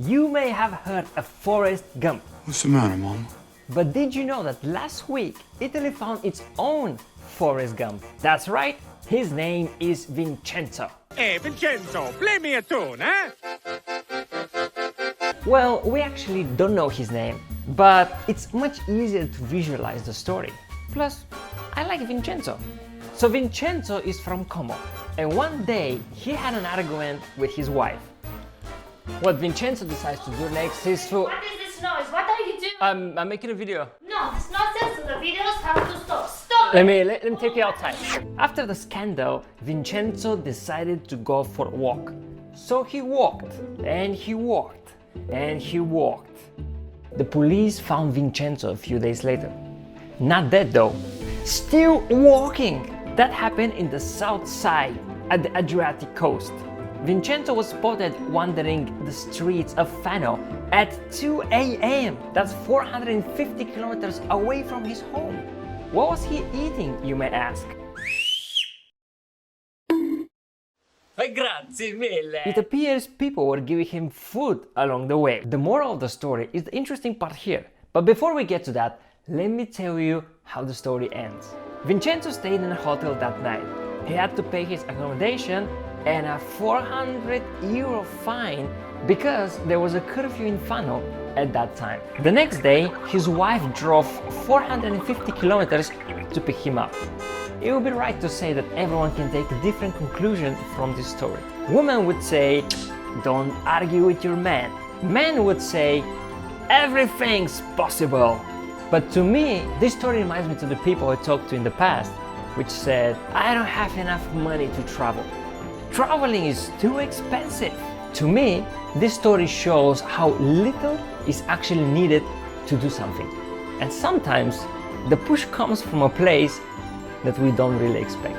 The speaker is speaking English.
You may have heard of Forrest Gump. What's the matter, Mom? But did you know that last week Italy found its own Forrest Gump? That's right, his name is Vincenzo. Hey, Vincenzo, play me a tune, eh? Well, we actually don't know his name, but it's much easier to visualize the story. Plus, I like Vincenzo. So Vincenzo is from Como, and one day he had an argument with his wife. What Vincenzo decides to do next is to... What is this noise? What are you doing? I'm making a video. No, this nonsense. The videos have to stop. Stop! Let me take you outside. After the scandal, Vincenzo decided to go for a walk. So he walked, and he walked, and he walked. The police found Vincenzo a few days later. Not dead though, still walking. That happened in the south side, at the Adriatic coast. Vincenzo was spotted wandering the streets of Fano at 2 a.m. That's 450 kilometers away from his home. What was he eating, you may ask? Grazie mille! It appears people were giving him food along the way. The moral of the story is the interesting part here. But before we get to that, let me tell you how the story ends. Vincenzo stayed in a hotel that night. He had to pay his accommodation and a 400 euro fine because there was a curfew in Fano at that time. The next day, his wife drove 450 kilometers to pick him up. It would be right to say that everyone can take a different conclusion from this story. Women would say, don't argue with your man. Men would say, everything's possible. But to me, this story reminds me to the people I talked to in the past, which said, I don't have enough money to travel. Traveling is too expensive. To me, this story shows how little is actually needed to do something. And sometimes the push comes from a place that we don't really expect.